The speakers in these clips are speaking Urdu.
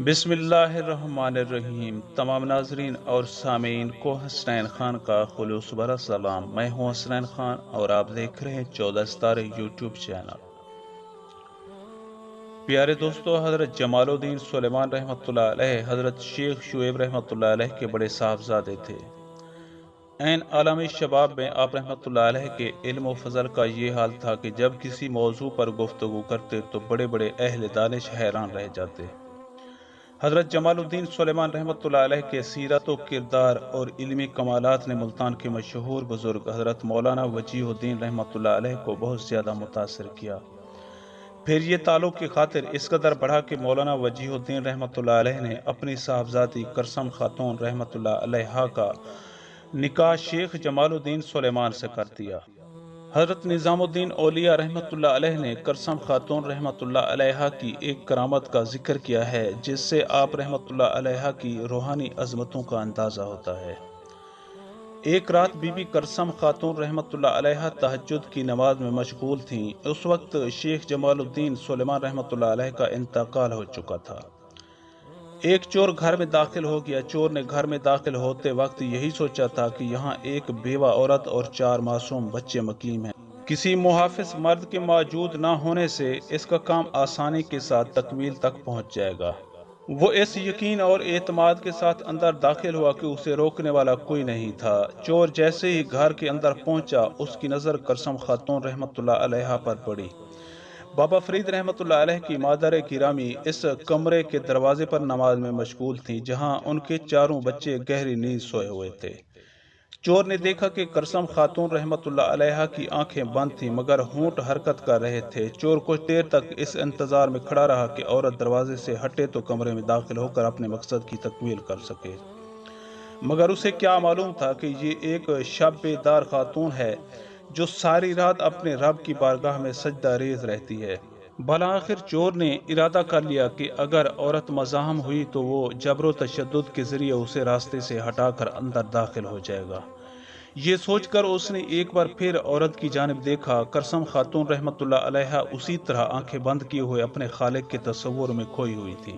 بسم اللہ الرحمن الرحیم۔ تمام ناظرین اور سامعین کو حسنین خان کا خلوص بھرا سلام۔ میں ہوں حسنین خان اور آپ دیکھ رہے ہیں 14 ستارے یوٹیوب چینل۔ پیارے دوستو، حضرت جمال الدین سلیمان رحمۃ اللہ علیہ حضرت شیخ شعیب رحمۃ اللہ علیہ کے بڑے صاحبزادے تھے۔ عین عالمی شباب میں آپ رحمۃ اللہ علیہ کے علم و فضل کا یہ حال تھا کہ جب کسی موضوع پر گفتگو کرتے تو بڑے بڑے اہل دانش حیران رہ جاتے۔ حضرت جمال الدین سلیمان رحمۃ اللہ علیہ کے سیرت و کردار اور علمی کمالات نے ملتان کے مشہور بزرگ حضرت مولانا وجیہ الدین رحمۃ اللہ علیہ کو بہت زیادہ متاثر کیا۔ پھر یہ تعلق کی خاطر اس قدر بڑھا کہ مولانا وجیہ الدین رحمۃ اللہ علیہ نے اپنی صاحبزادی کرسم خاتون رحمۃ اللہ علیہا کا نکاح شیخ جمال الدین سلیمان سے کر دیا۔ حضرت نظام الدین اولیاء رحمۃ اللہ علیہ نے کرسم خاتون رحمۃ اللہ علیہا کی ایک کرامت کا ذکر کیا ہے جس سے آپ رحمۃ اللہ علیہا کی روحانی عظمتوں کا اندازہ ہوتا ہے۔ ایک رات بی بی کرسم خاتون رحمۃ اللہ علیہا تہجد کی نماز میں مشغول تھیں۔ اس وقت شیخ جمال الدین سلیمان رحمۃ اللہ علیہ کا انتقال ہو چکا تھا۔ ایک چور گھر میں داخل ہو گیا۔ چور نے گھر میں داخل ہوتے وقت یہی سوچا تھا کہ یہاں ایک بیوہ عورت اور 4 معصوم بچے مقیم ہیں۔ کسی محافظ مرد کے موجود نہ ہونے سے اس کا کام آسانی کے ساتھ تکمیل تک پہنچ جائے گا۔ وہ اس یقین اور اعتماد کے ساتھ اندر داخل ہوا کہ اسے روکنے والا کوئی نہیں تھا۔ چور جیسے ہی گھر کے اندر پہنچا، اس کی نظر کرسم خاتون رحمۃ اللہ علیہا پر پڑی۔ بابا فرید رحمۃ اللہ علیہ کی مادر گرامی اس کمرے کے دروازے پر نماز میں مشغول تھیں جہاں ان کے 4 بچے گہری نیند سوئے ہوئے تھے۔ چور نے دیکھا کہ کرسم خاتون رحمۃ اللہ علیہا کی آنکھیں بند تھیں مگر ہونٹ حرکت کر رہے تھے۔ چور کچھ دیر تک اس انتظار میں کھڑا رہا کہ عورت دروازے سے ہٹے تو کمرے میں داخل ہو کر اپنے مقصد کی تکمیل کر سکے، مگر اسے کیا معلوم تھا کہ یہ ایک شب بیدار خاتون ہے جو ساری رات اپنے رب کی بارگاہ میں سجدہ ریز رہتی ہے۔ بالآخر چور نے ارادہ کر لیا کہ اگر عورت مزاحم ہوئی تو وہ جبر و تشدد کے ذریعے اسے راستے سے ہٹا کر اندر داخل ہو جائے گا۔ یہ سوچ کر اس نے ایک بار پھر عورت کی جانب دیکھا۔ کرسم خاتون رحمۃ اللہ علیہا اسی طرح آنکھیں بند کیے ہوئے اپنے خالق کے تصور میں کھوئی ہوئی تھی۔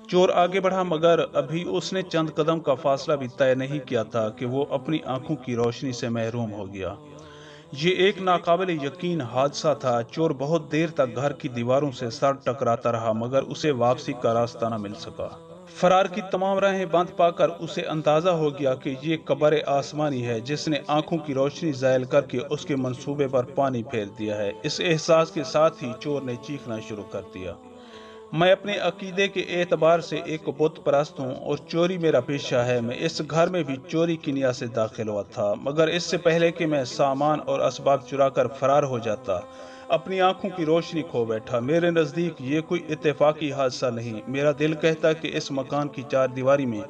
چور آگے بڑھا مگر ابھی اس نے چند قدم کا فاصلہ بھی طے نہیں کیا تھا کہ وہ اپنی آنکھوں کی روشنی سے محروم ہو گیا۔ یہ ایک ناقابل یقین حادثہ تھا۔ چور بہت دیر تک گھر کی دیواروں سے سر ٹکراتا رہا مگر اسے واپسی کا راستہ نہ مل سکا۔ فرار کی تمام راہیں بند پا کر اسے اندازہ ہو گیا کہ یہ قبر آسمانی ہے جس نے آنکھوں کی روشنی زائل کر کے اس کے منصوبے پر پانی پھیر دیا ہے۔ اس احساس کے ساتھ ہی چور نے چیخنا شروع کر دیا، میں اپنے عقیدے کے اعتبار سے ایک بت پرست ہوں اور چوری میرا پیشہ ہے۔ میں اس گھر میں بھی چوری کی نیت سے داخل ہوا تھا مگر اس سے پہلے کہ میں سامان اور اسباب چرا کر فرار ہو جاتا، اپنی آنکھوں کی روشنی کھو بیٹھا۔ میرے نزدیک یہ کوئی اتفاقی حادثہ نہیں۔ میرا دل کہتا کہ اس مکان کی 4 دیواری میں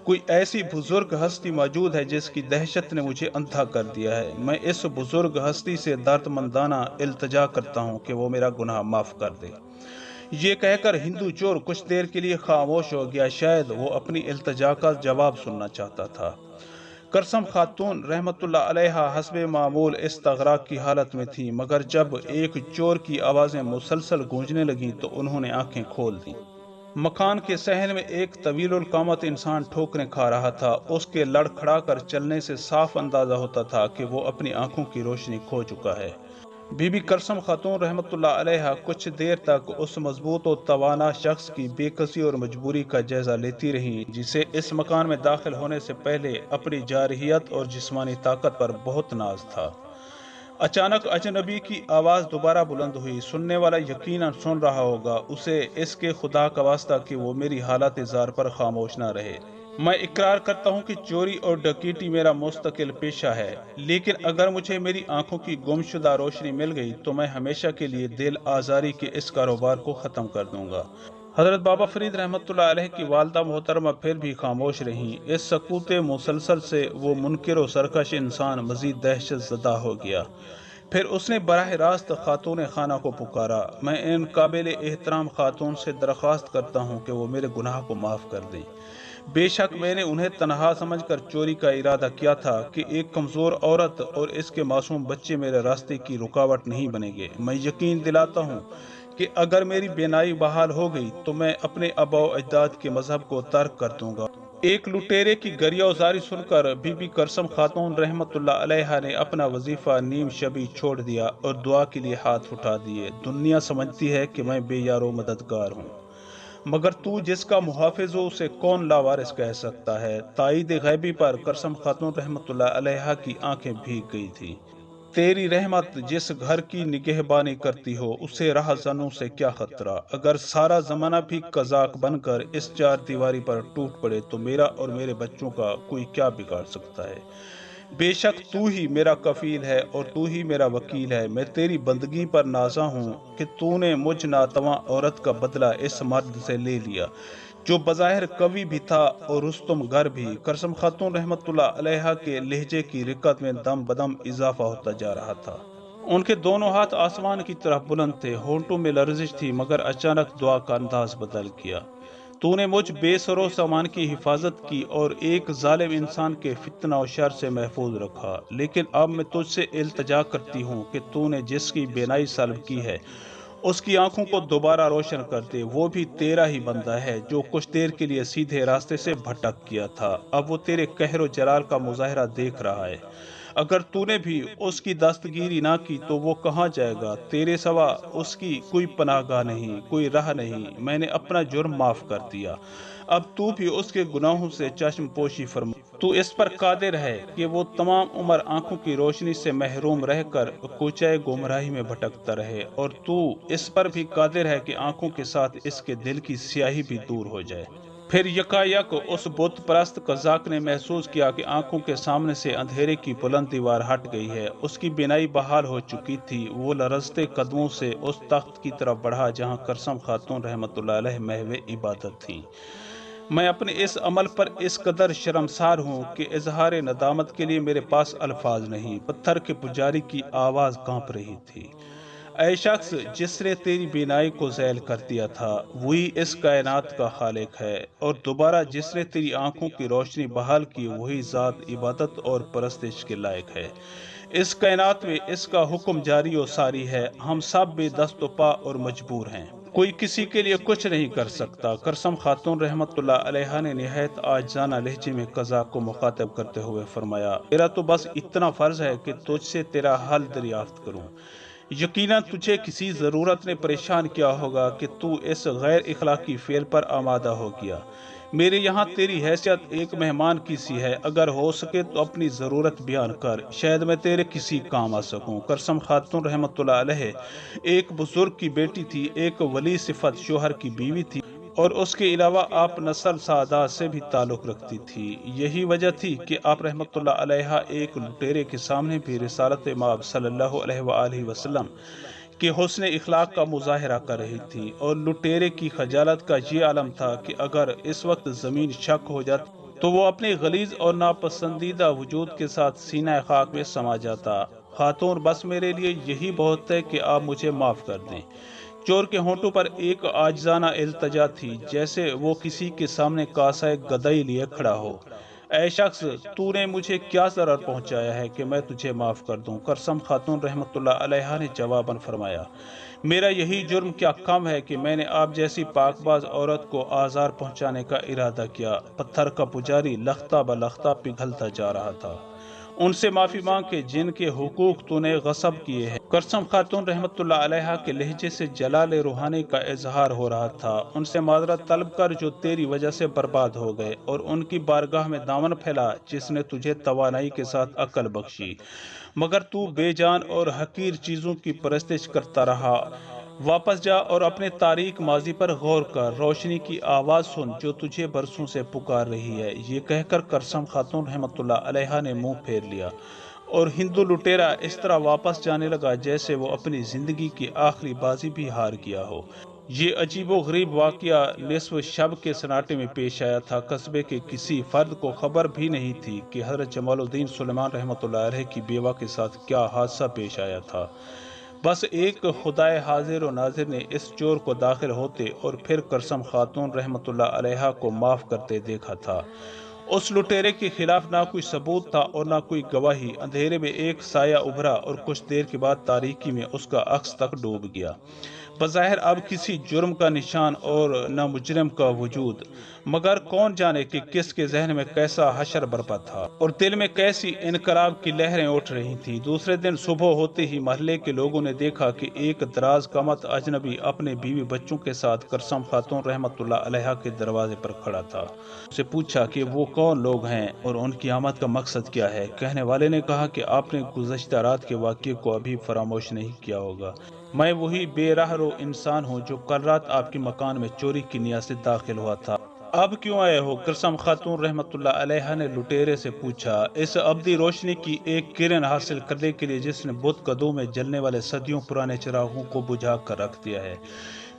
کوئی ایسی بزرگ ہستی موجود ہے جس کی دہشت نے مجھے اندھا کر دیا ہے۔ میں اس بزرگ ہستی سے درد مندانہ التجا کرتا ہوں کہ وہ میرا گناہ معاف کر دے۔ یہ کہہ کر ہندو چور کچھ دیر کے لیے خاموش ہو گیا، شاید وہ اپنی التجا کا جواب سننا چاہتا تھا۔ کرسم خاتون رحمۃ اللہ علیہا حسب معمول استغراق کی حالت میں تھی مگر جب ایک چور کی آوازیں مسلسل گونجنے لگیں تو انہوں نے آنکھیں کھول دیں۔ مکان کے صحن میں ایک طویل القامت انسان ٹھوکریں کھا رہا تھا۔ اس کے لڑکھڑا کر چلنے سے صاف اندازہ ہوتا تھا کہ وہ اپنی آنکھوں کی روشنی کھو چکا ہے۔ بی بی کرسم خاتون رحمۃ اللہ علیہا کچھ دیر تک اس مضبوط و توانا شخص کی بے کسی اور مجبوری کا جائزہ لیتی رہیں جسے اس مکان میں داخل ہونے سے پہلے اپنی جارحیت اور جسمانی طاقت پر بہت ناز تھا۔ اچانک اجنبی کی آواز دوبارہ بلند ہوئی۔ سننے والا یقیناً سن رہا ہوگا، اسے اس کے خدا کا واسطہ کہ وہ میری حالت زار پر خاموش نہ رہے۔ میں اقرار کرتا ہوں کہ چوری اور ڈکیٹی میرا مستقل پیشہ ہے، لیکن اگر مجھے میری آنکھوں کی گمشدہ روشنی مل گئی تو میں ہمیشہ کے لیے دل آزاری کے اس کاروبار کو ختم کر دوں گا۔ حضرت بابا فرید رحمۃ اللہ علیہ کی والدہ محترمہ پھر بھی خاموش رہیں۔ اس سکوت مسلسل سے وہ منکر و سرکش انسان مزید دہشت زدہ ہو گیا۔ پھر اس نے براہ راست خاتون خانہ کو پکارا، میں ان قابل احترام خاتون سے درخواست کرتا ہوں کہ وہ میرے گناہ کو معاف کر دیں۔ بے شک میں نے انہیں تنہا سمجھ کر چوری کا ارادہ کیا تھا کہ ایک کمزور عورت اور اس کے معصوم بچے میرے راستے کی رکاوٹ نہیں بنیں گے۔ میں یقین دلاتا ہوں کہ اگر میری بینائی بحال ہو گئی تو میں اپنے آباء و اجداد کے مذہب کو ترک کر دوں گا۔ ایک لٹیرے کی گریہ وزاری سن کر بی بی کرسم خاتون رحمت اللہ علیہا نے اپنا وظیفہ نیم شبی چھوڑ دیا اور دعا کے لیے ہاتھ اٹھا دیے۔ دنیا سمجھتی ہے کہ میں بے یار و مددگار ہوں، مگر تو جس کا محافظ ہو اسے کون لاوارث کہہ سکتا ہے؟ تائید غیبی پر کرسم خاتون رحمت اللہ علیہا کی آنکھیں بھیگ گئی تھی۔ تیری رحمت جس گھر کی نگہبانی کرتی ہو اسے راہ زنوں سے کیا خطرہ؟ اگر سارا زمانہ بھی قزاق بن کر اس چار دیواری پر ٹوٹ پڑے تو میرا اور میرے بچوں کا کوئی کیا بگاڑ سکتا ہے؟ بے شک تو ہی میرا کفیل ہے اور تو ہی میرا وکیل ہے۔ میں تیری بندگی پر نازاں ہوں کہ تو نے مجھ ناتواں عورت کا بدلہ اس مرد سے لے لیا جو بظاہر قوی بھی تھا اور رستم گر بھی۔ کرسم خاتون رحمت اللہ علیہا کے لہجے کی رقت میں دم بدم اضافہ ہوتا جا رہا تھا۔ ان کے دونوں ہاتھ آسمان کی طرف بلند تھے، ہونٹوں میں لرزش تھی، مگر اچانک دعا کا انداز بدل گیا۔ تو نے مجھ بے سر و سامان کی حفاظت کی اور ایک ظالم انسان کے فتنہ و شر سے محفوظ رکھا، لیکن اب میں تجھ سے التجا کرتی ہوں کہ تو نے جس کی بینائی سلب کی ہے اس کی آنکھوں کو دوبارہ روشن کر دے۔ وہ بھی تیرا ہی بندہ ہے جو کچھ دیر کے لیے سیدھے راستے سے بھٹک گیا تھا، اب وہ تیرے قہر و جلال کا مظاہرہ دیکھ رہا ہے۔ اگر تو نے بھی اس کی دستگیری نہ کی تو وہ کہاں جائے گا؟ تیرے سوا اس کی کوئی پناہ گاہ نہیں، کوئی راہ نہیں۔ میں نے اپنا جرم معاف کر دیا، اب تو بھی اس کے گناہوں سے چشم پوشی فرما۔ تو اس پر قادر ہے کہ وہ تمام عمر آنکھوں کی روشنی سے محروم رہ کر کوچہ گمراہی میں بھٹکتا رہے، اور تو اس پر بھی قادر ہے کہ آنکھوں کے ساتھ اس کے دل کی سیاہی بھی دور ہو جائے۔ پھر یکایک اس بت پرست قزاق نے محسوس کیا کہ آنکھوں کے سامنے سے اندھیرے کی بلند دیوار ہٹ گئی ہے، اس کی بینائی بحال ہو چکی تھی۔ وہ لرزتے قدموں سے اس تخت کی طرف بڑھا جہاں کرسم خاتون رحمت اللہ علیہ محو عبادت تھی۔ میں اپنے اس عمل پر اس قدر شرمسار ہوں کہ اظہار ندامت کے لیے میرے پاس الفاظ نہیں۔ پتھر کے پجاری کی آواز کانپ رہی تھی۔ اے شخص جس نے تیری بینائی کو ذیل کر دیا تھا وہی اس کائنات کا خالق ہے، اور دوبارہ جس نے تیری آنکھوں کی روشنی بحال کی وہی ذات عبادت اور پرستش کے لائق ہے۔ اس کائنات میں اس کا حکم جاری و ساری ہے، ہم سب بے دست و پا اور مجبور ہیں، کوئی کسی کے لیے کچھ نہیں کر سکتا۔ کرسم خاتون رحمت اللہ علیہا نے نہایت عاجزانہ لہجے میں قزاق کو مخاطب کرتے ہوئے فرمایا، میرا تو بس اتنا فرض ہے کہ تجھ سے تیرا حل دریافت کروں۔ یقیناً تجھے کسی ضرورت نے پریشان کیا ہوگا کہ تو اس غیر اخلاقی فعل پر آمادہ ہو گیا۔ میرے یہاں تیری حیثیت ایک مہمان کی سی ہے، اگر ہو سکے تو اپنی ضرورت بیان کر، شاید میں تیرے کسی کام آ سکوں۔ کرسم خاتون رحمت اللہ علیہ ایک بزرگ کی بیٹی تھی، ایک ولی صفت شوہر کی بیوی تھی، اور اس کے علاوہ آپ نسل سعادات سے بھی تعلق رکھتی تھی۔ یہی وجہ تھی کہ آپ رحمت اللہ علیہ ایک لٹیرے کے سامنے بھی رسالت مآب صلی اللہ علیہ وآلہ وسلم کہ حسن اخلاق کا مظاہرہ کر رہی تھی، اور لٹیرے کی خجالت کا یہ عالم تھا کہ اگر اس وقت زمین شک ہو جاتی تو وہ اپنے غلیظ اور ناپسندیدہ وجود کے ساتھ سینہ خاک میں سما جاتا۔ خاتون بس میرے لیے یہی بہت ہے کہ آپ مجھے معاف کر دیں۔ چور کے ہونٹوں پر ایک عاجزانہ التجا تھی، جیسے وہ کسی کے سامنے کاسہ گدائی لیے کھڑا ہو۔ اے شخص تو نے مجھے کیا ضرر پہنچایا ہے کہ میں تجھے معاف کر دوں؟ کرسم خاتون رحمت اللہ علیہا نے جواباً فرمایا، میرا یہی جرم کیا کم ہے کہ میں نے آپ جیسی پاک باز عورت کو آزار پہنچانے کا ارادہ کیا۔ پتھر کا پجاری لختہ بلختہ پگھلتا جا رہا تھا۔ ان سے معافی مانگ کے جن کے حقوق تو نے غصب کیے ہیں۔ کرسم خاتون رحمت اللہ علیہا کے لہجے سے جلال روحانی کا اظہار ہو رہا تھا، ان سے معذرت طلب کر جو تیری وجہ سے برباد ہو گئے، اور ان کی بارگاہ میں دامن پھیلا جس نے تجھے توانائی کے ساتھ عقل بخشی، مگر تو بے جان اور حقیر چیزوں کی پرستش کرتا رہا۔ واپس جا اور اپنے تاریک ماضی پر غور کر، روشنی کی آواز سن جو تجھے برسوں سے پکار رہی ہے۔ یہ کہہ کر کرسم خاتون رحمت اللہ علیہا نے منہ پھیر لیا، اور ہندو لٹیرا اس طرح واپس جانے لگا جیسے وہ اپنی زندگی کی آخری بازی بھی ہار گیا ہو۔ یہ عجیب و غریب واقعہ نصف شب کے سناٹے میں پیش آیا تھا۔ قصبے کے کسی فرد کو خبر بھی نہیں تھی کہ حضرت جمال الدین سلیمان رحمۃ اللہ علیہ کی بیوہ کے ساتھ کیا حادثہ پیش آیا تھا۔ بس ایک خدائے حاضر و ناظر نے اس چور کو داخل ہوتے اور پھر کرسم خاتون رحمت اللہ علیہا کو معاف کرتے دیکھا تھا۔ اس لٹیرے کے خلاف نہ کوئی ثبوت تھا اور نہ کوئی گواہی۔ اندھیرے میں ایک سایہ ابھرا اور کچھ دیر کے بعد تاریکی میں اس کا عکس تک ڈوب گیا۔ بظاہر اب کسی جرم کا نشان اور نہ مجرم کا وجود، مگر کون جانے کہ کس کے ذہن میں کیسا حشر برپا تھا اور دل میں کیسی انقلاب کی لہریں اٹھ رہی تھیں۔ دوسرے دن صبح ہوتے ہی محلے کے لوگوں نے دیکھا کہ ایک دراز قامت اجنبی اپنے بیوی بچوں کے ساتھ کرسم خاتون رحمت اللہ علیہا کے دروازے پر کھڑا تھا۔ اس سے پوچھا کہ وہ کون لوگ ہیں اور ان کی آمد کا مقصد کیا ہے۔ کہنے والے نے کہا کہ آپ نے گزشتہ رات کے واقعے کو ابھی فراموش نہیں کیا ہوگا۔ میں وہی بے راہ رو انسان ہوں جو کل رات آپ کے مکان میں چوری کی نیت سے داخل ہوا تھا۔ اب کیوں آئے ہو؟ کرسم خاتون رحمت اللہ علیہا نے لٹیرے سے پوچھا، اس ابدی روشنی کی ایک کرن حاصل کرنے کے لیے جس نے بت قدوں میں جلنے والے صدیوں پرانے چراغوں کو بجھا کر رکھ دیا ہے۔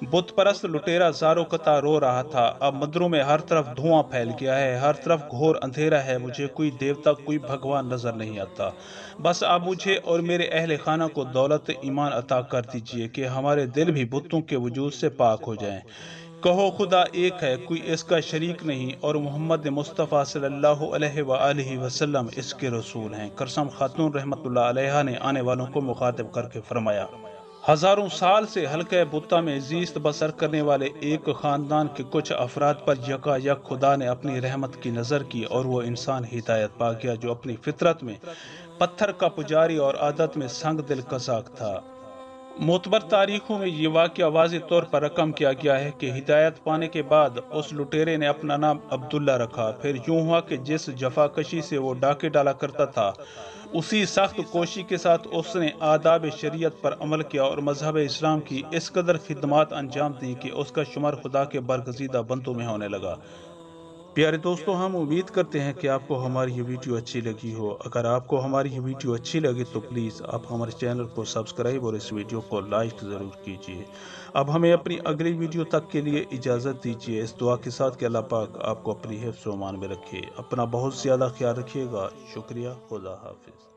بت پرست لٹیرا زارو قطع رو رہا تھا۔ اب مندروں میں ہر طرف دھواں پھیل گیا ہے، ہر طرف گھور اندھیرا ہے، مجھے کوئی دیوتا کوئی بھگوان نظر نہیں آتا۔ بس اب مجھے اور میرے اہل خانہ کو دولت ایمان عطا کر دیجئے کہ ہمارے دل بھی بتوں کے وجود سے پاک ہو جائیں۔ کہو خدا ایک ہے، کوئی اس کا شریک نہیں، اور محمد مصطفیٰ صلی اللہ علیہ وآلہ وسلم اس کے رسول ہیں۔ کرسم خاتون رحمت اللہ علیہا نے آنے والوں کو مخاطب کر کے فرمایا، ہزاروں سال سے حلقہ بتہ میں زیست بسر کرنے والے ایک خاندان کے کچھ افراد پر یکا یک خدا نے اپنی رحمت کی نظر کی اور وہ انسان ہدایت پا گیا جو اپنی فطرت میں پتھر کا پجاری اور عادت میں سنگ دل قزاق تھا۔ معتبر تاریخوں میں یہ واقعہ واضح طور پر رقم کیا گیا ہے کہ ہدایت پانے کے بعد اس لٹیرے نے اپنا نام عبداللہ رکھا۔ پھر یوں ہوا کہ جس جفاکشی سے وہ ڈاکے ڈالا کرتا تھا، اسی سخت کوشی کے ساتھ اس نے آداب شریعت پر عمل کیا اور مذہب اسلام کی اس قدر خدمات انجام دی کہ اس کا شمار خدا کے برگزیدہ بندوں میں ہونے لگا۔ پیارے دوستو، ہم امید کرتے ہیں کہ آپ کو ہماری یہ ویڈیو اچھی لگی ہو۔ اگر آپ کو ہماری یہ ویڈیو اچھی لگے تو پلیز آپ ہمارے چینل کو سبسکرائب اور اس ویڈیو کو لائک ضرور کیجیے۔ اب ہمیں اپنی اگلی ویڈیو تک کے لیے اجازت دیجیے، اس دعا کے ساتھ کہ اللہ پاک آپ کو اپنی حفظ و امان میں رکھے۔ اپنا بہت زیادہ خیال رکھیے گا۔ شکریہ۔ خدا حافظ۔